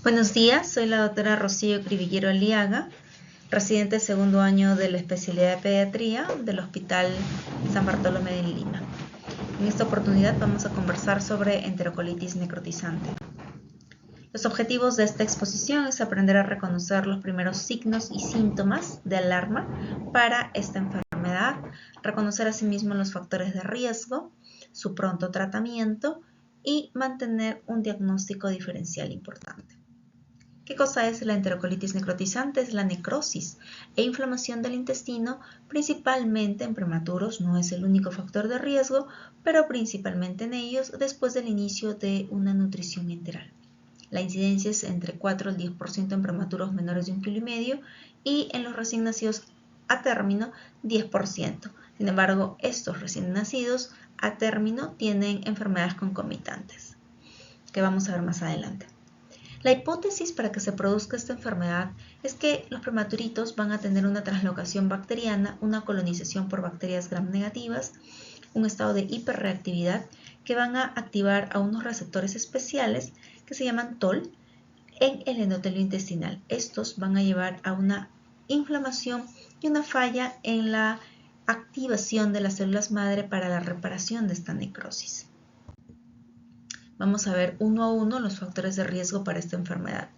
Buenos días, soy la doctora Rocío Cribillero Aliaga, residente segundo año de la especialidad de pediatría del Hospital San Bartolomé de Lima. En esta oportunidad vamos a conversar sobre enterocolitis necrotizante. Los objetivos de esta exposición es aprender a reconocer los primeros signos y síntomas de alarma para esta enfermedad, reconocer asimismo los factores de riesgo, su pronto tratamiento y mantener un diagnóstico diferencial importante. ¿Qué cosa es la enterocolitis necrotizante? Es la necrosis e inflamación del intestino, principalmente en prematuros. No es el único factor de riesgo, pero principalmente en ellos después del inicio de una nutrición enteral. La incidencia es entre 4 al 10% en prematuros menores de 1,5 kg y en los recién nacidos a término 10%. Sin embargo, estos recién nacidos a término tienen enfermedades concomitantes, que vamos a ver más adelante. La hipótesis para que se produzca esta enfermedad es que los prematuritos van a tener una translocación bacteriana, una colonización por bacterias gram negativas, un estado de hiperreactividad que van a activar a unos receptores especiales que se llaman TOL en el endotelio intestinal. Estos van a llevar a una inflamación y una falla en la activación de las células madre para la reparación de esta necrosis. Vamos a ver uno a uno los factores de riesgo para esta enfermedad.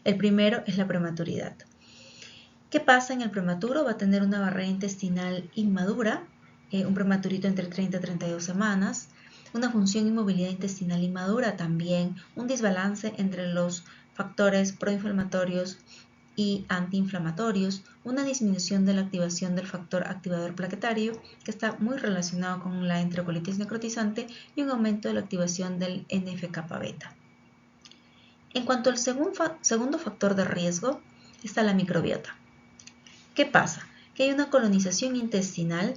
El primero es la prematuridad. ¿Qué pasa en el prematuro? Va a tener una barrera intestinal inmadura, un prematurito entre 30 y 32 semanas, una función y movilidad intestinal inmadura también, un desbalance entre los factores proinflamatorios y antiinflamatorios, una disminución de la activación del factor activador plaquetario, que está muy relacionado con la enterocolitis necrotizante, y un aumento de la activación del NF-kappa-beta. En cuanto al segundo factor de riesgo, está la microbiota. ¿Qué pasa? Que hay una colonización intestinal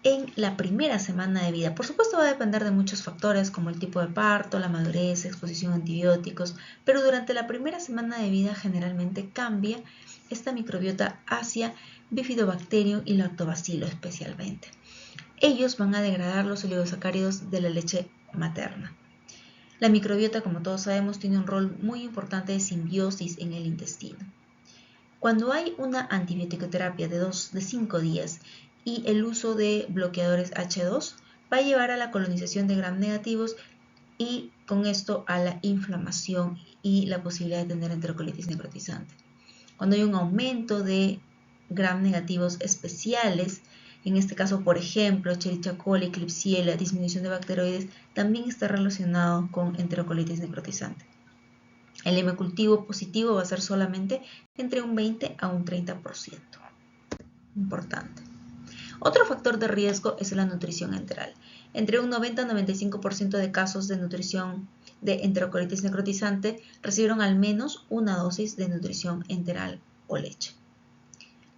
en la primera semana de vida. Por supuesto va a depender de muchos factores como el tipo de parto, la madurez, exposición a antibióticos, pero durante la primera semana de vida generalmente cambia esta microbiota hacia Bifidobacterium y Lactobacillus especialmente. Ellos van a degradar los oligosacáridos de la leche materna. La microbiota, como todos sabemos, tiene un rol muy importante de simbiosis en el intestino. Cuando hay una antibiótico-terapia de 5 días y el uso de bloqueadores H2 va a llevar a la colonización de gram negativos y con esto a la inflamación y la posibilidad de tener enterocolitis necrotizante. Cuando hay un aumento de gram negativos especiales, en este caso, por ejemplo, Escherichia coli, Klebsiella, disminución de bacteroides, también está relacionado con enterocolitis necrotizante. El M cultivo positivo va a ser solamente entre un 20 a un 30%. Importante. Otro factor de riesgo es la nutrición enteral. Entre un 90 a 95% de casos de nutrición de enterocolitis necrotizante recibieron al menos una dosis de nutrición enteral o leche.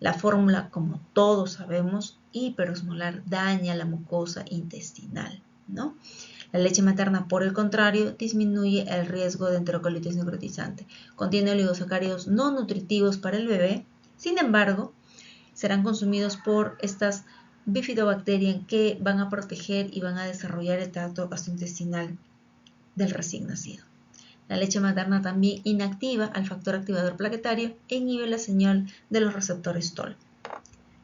La fórmula, como todos sabemos, hiperosmolar daña la mucosa intestinal, ¿no? La leche materna, por el contrario, disminuye el riesgo de enterocolitis necrotizante. Contiene oligosacáridos no nutritivos para el bebé, sin embargo, serán consumidos por estas bifidobacterias que van a proteger y van a desarrollar el tracto gastrointestinal del recién nacido. La leche materna también inactiva al factor activador plaquetario e inhibe la señal de los receptores TOL.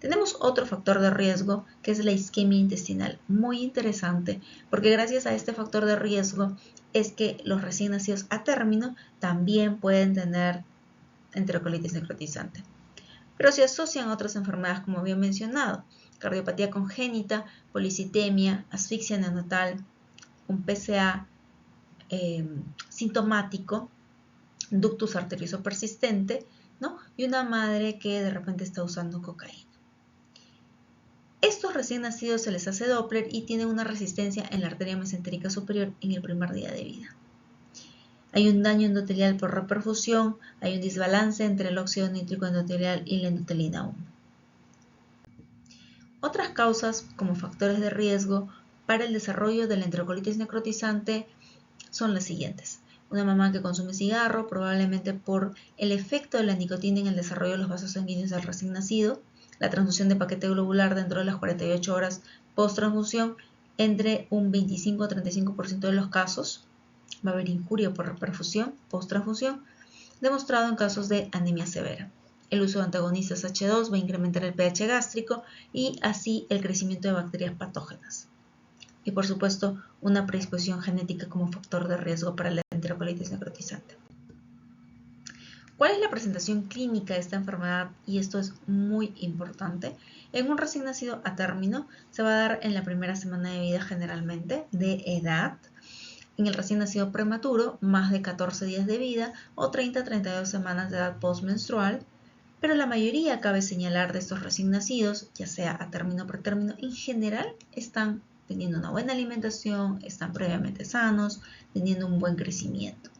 Tenemos otro factor de riesgo que es la isquemia intestinal, muy interesante porque gracias a este factor de riesgo es que los recién nacidos a término también pueden tener enterocolitis necrotizante. Pero se asocian a otras enfermedades como había mencionado, cardiopatía congénita, policitemia, asfixia neonatal, un PCA sintomático, ductus arterioso persistente, ¿no? Y una madre que de repente está usando cocaína. Estos recién nacidos se les hace Doppler y tienen una resistencia en la arteria mesentérica superior en el primer día de vida. Hay un daño endotelial por reperfusión, hay un desbalance entre el óxido nítrico endotelial y la endotelina 1. Otras causas como factores de riesgo para el desarrollo de la enterocolitis necrotizante son las siguientes. Una mamá que consume cigarro, probablemente por el efecto de la nicotina en el desarrollo de los vasos sanguíneos del recién nacido, la transfusión de paquete globular dentro de las 48 horas post-transfusión, entre un 25 a 35% de los casos, va a haber injuria por reperfusión, post-transfusión, demostrado en casos de anemia severa. El uso de antagonistas H2 va a incrementar el pH gástrico y así el crecimiento de bacterias patógenas. Y por supuesto, una predisposición genética como factor de riesgo para la enterocolitis necrotizante. ¿Cuál es la presentación clínica de esta enfermedad? Y esto es muy importante. En un recién nacido a término se va a dar en la primera semana de vida generalmente de edad. En el recién nacido prematuro, más de 14 días de vida o 30 a 32 semanas de edad postmenstrual. Pero la mayoría, cabe señalar, de estos recién nacidos, ya sea a término o pretérmino, en general están teniendo una buena alimentación, están previamente sanos, teniendo un buen crecimiento.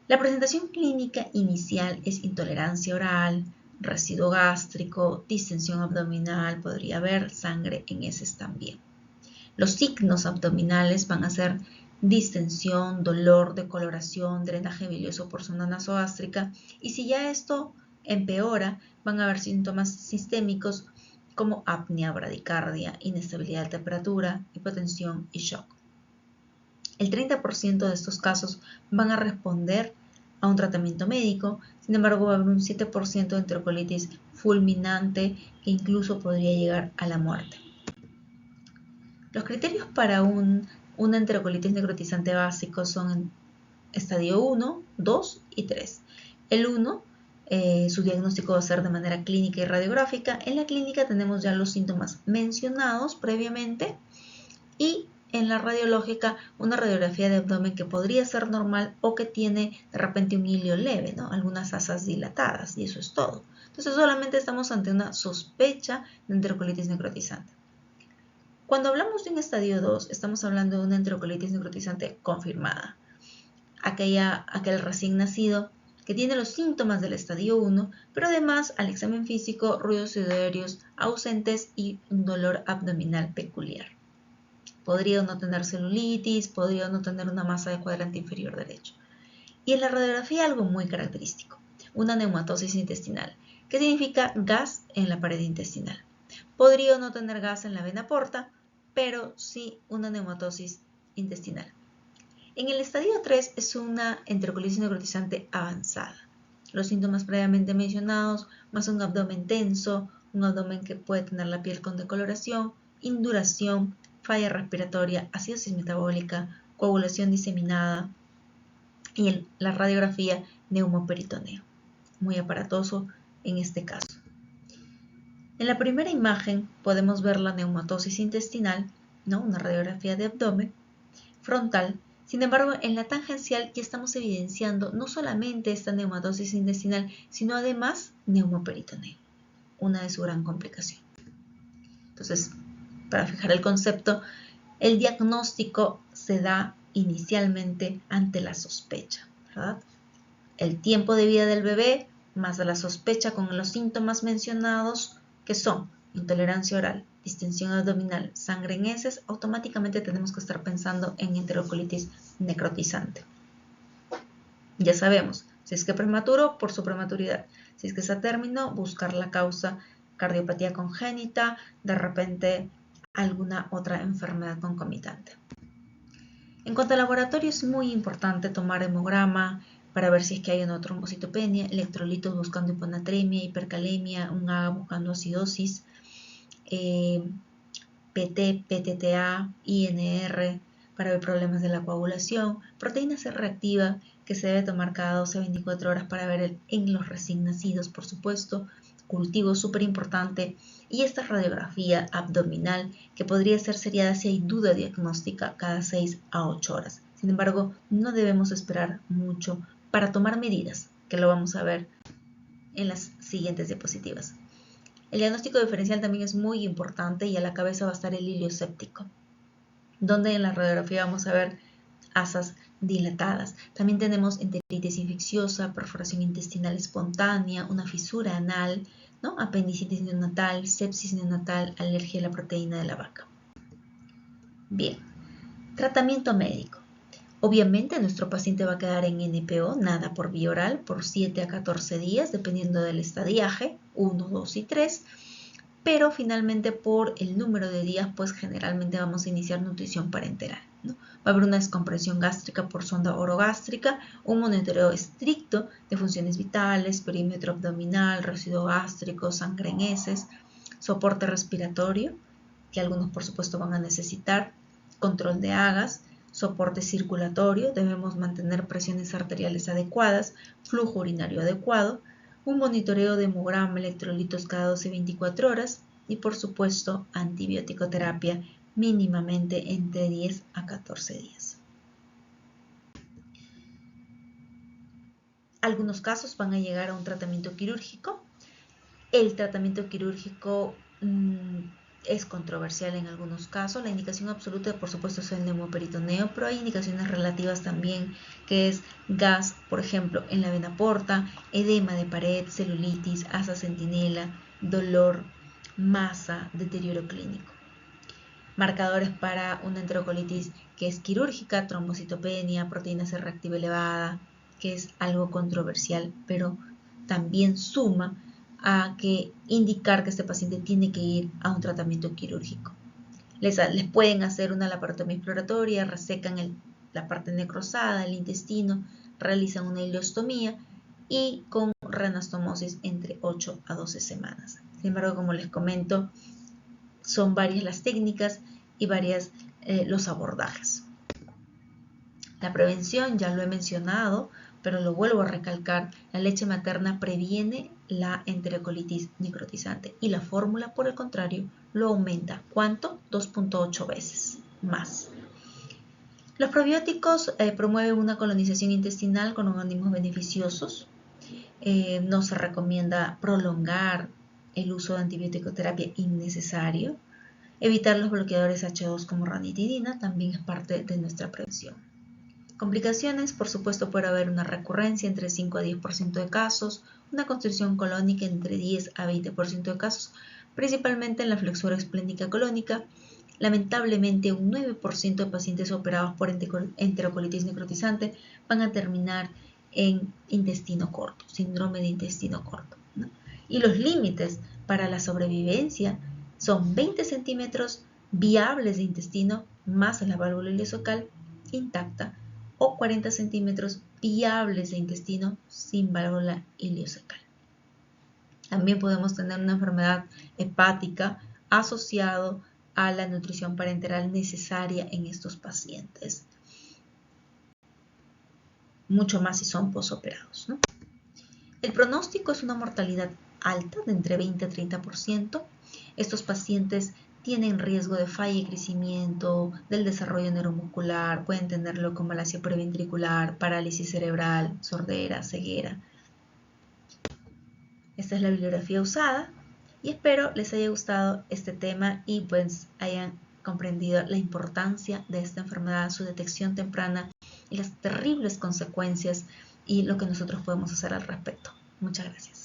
La presentación clínica inicial es intolerancia oral, residuo gástrico, distensión abdominal, podría haber sangre en heces también. Los signos abdominales van a ser distensión, dolor, decoloración, drenaje bilioso por zona nasogástrica, y si ya esto empeora, van a haber síntomas sistémicos como apnea, bradicardia, inestabilidad de temperatura, hipotensión y shock. El 30% de estos casos van a responder a un tratamiento médico, sin embargo va a haber un 7% de enterocolitis fulminante que incluso podría llegar a la muerte. Los criterios para una enterocolitis necrotizante básico son en estadio 1, 2 y 3. El 1, su diagnóstico va a ser de manera clínica y radiográfica. En la clínica tenemos ya los síntomas mencionados previamente y en la radiológica una radiografía de abdomen que podría ser normal o que tiene de repente un hilio leve, ¿no? Algunas asas dilatadas y eso es todo. Entonces solamente estamos ante una sospecha de enterocolitis necrotizante. Cuando hablamos de un estadio 2, estamos hablando de una enterocolitis necrotizante confirmada. Aquel recién nacido que tiene los síntomas del estadio 1, pero además al examen físico, ruidos sudoríos ausentes y un dolor abdominal peculiar. Podría no tener celulitis, podría no tener una masa de cuadrante inferior derecho. Y en la radiografía algo muy característico, una neumatosis intestinal, que significa gas en la pared intestinal. Podría no tener gas en la vena porta, pero sí una neumatosis intestinal. En el estadio 3 es una enterocolitis necrotizante avanzada. Los síntomas previamente mencionados, más un abdomen tenso, un abdomen que puede tener la piel con decoloración, induración, falla respiratoria, acidosis metabólica, coagulación diseminada y en la radiografía neumoperitoneo. Muy aparatoso en este caso. En la primera imagen podemos ver la neumatosis intestinal, ¿no? Una radiografía de abdomen frontal. Sin embargo, en la tangencial ya estamos evidenciando no solamente esta neumatosis intestinal, sino además neumoperitoneo, una de su gran complicación. Entonces, para fijar el concepto, el diagnóstico se da inicialmente ante la sospecha, ¿verdad? El tiempo de vida del bebé más la sospecha con los síntomas mencionados, que son intolerancia oral, distensión abdominal, sangre en heces, automáticamente tenemos que estar pensando en enterocolitis necrotizante. Ya sabemos, si es que prematuro, por su prematuridad. Si es que es a término, buscar la causa, cardiopatía congénita, de repente alguna otra enfermedad concomitante. En cuanto al laboratorio, es muy importante tomar hemograma para ver si es que hay una trombocitopenia, electrolitos buscando hiponatremia, hipercalemia, un AGA buscando acidosis, PT, PTTA, INR para ver problemas de la coagulación, proteína C reactiva que se debe tomar cada 12 a 24 horas para ver en los recién nacidos, por supuesto, cultivo súper importante, y esta radiografía abdominal que podría ser seriada si hay duda diagnóstica cada 6 a 8 horas. Sin embargo, no debemos esperar mucho para tomar medidas, que lo vamos a ver en las siguientes diapositivas. El diagnóstico diferencial también es muy importante y a la cabeza va a estar el hilio séptico, donde en la radiografía vamos a ver asas dilatadas. También tenemos enteritis infecciosa, perforación intestinal espontánea, una fisura anal, ¿no? Apendicitis neonatal, sepsis neonatal, alergia a la proteína de la vaca. Bien, tratamiento médico. Obviamente nuestro paciente va a quedar en NPO, nada por vía oral, por 7 a 14 días, dependiendo del estadiaje, 1, 2 y 3, pero finalmente por el número de días, pues generalmente vamos a iniciar nutrición parenteral. ¿no? Va a haber una descompresión gástrica por sonda orogástrica, un monitoreo estricto de funciones vitales, perímetro abdominal, residuo gástrico, sangre en heces, soporte respiratorio, que algunos por supuesto van a necesitar, control de agas, soporte circulatorio, debemos mantener presiones arteriales adecuadas, flujo urinario adecuado, un monitoreo de hemograma, electrolitos cada 12 y 24 horas y por supuesto antibiótico terapia mínimamente entre 10 a 14 días. Algunos casos van a llegar a un tratamiento quirúrgico. El tratamiento quirúrgico es controversial en algunos casos. La indicación absoluta, por supuesto, es el neumoperitoneo, pero hay indicaciones relativas también, que es gas, por ejemplo, en la vena porta, edema de pared, celulitis, asa centinela, dolor, masa, deterioro clínico. Marcadores para una enterocolitis que es quirúrgica, trombocitopenia, proteína C reactiva elevada, que es algo controversial, pero también suma a que indicar que este paciente tiene que ir a un tratamiento quirúrgico. Les pueden hacer una laparotomía exploratoria, resecan la parte necrosada, el intestino, realizan una ileostomía y con reanastomosis entre 8 a 12 semanas. Sin embargo, como les comento, son varias las técnicas y varias los abordajes. La prevención, ya lo he mencionado, pero lo vuelvo a recalcar, la leche materna previene la enterocolitis necrotizante y la fórmula, por el contrario, lo aumenta. ¿Cuánto? 2.8 veces más. Los probióticos promueven una colonización intestinal con organismos beneficiosos. No se recomienda prolongar el uso de antibiótico terapia innecesario. Evitar los bloqueadores H2 como ranitidina también es parte de nuestra prevención. Complicaciones, por supuesto, puede haber una recurrencia entre 5 a 10% de casos, una constricción colónica entre 10 a 20% de casos, principalmente en la flexura esplénica colónica. Lamentablemente, un 9% de pacientes operados por enterocolitis necrotizante van a terminar en intestino corto, síndrome de intestino corto, ¿no? Y los límites para la sobrevivencia son 20 centímetros viables de intestino más la válvula ileocecal intacta o 40 centímetros viables de intestino sin válvula ileocecal. También podemos tener una enfermedad hepática asociado a la nutrición parenteral necesaria en estos pacientes. Mucho más si son posoperados, ¿no? El pronóstico es una mortalidad alta de entre 20 a 30%. Estos pacientes tienen riesgo de falla y crecimiento, del desarrollo neuromuscular, pueden tener leucomalacia preventricular, parálisis cerebral, sordera, ceguera. Esta es la bibliografía usada y espero les haya gustado este tema y pues hayan comprendido la importancia de esta enfermedad, su detección temprana y las terribles consecuencias y lo que nosotros podemos hacer al respecto. Muchas gracias.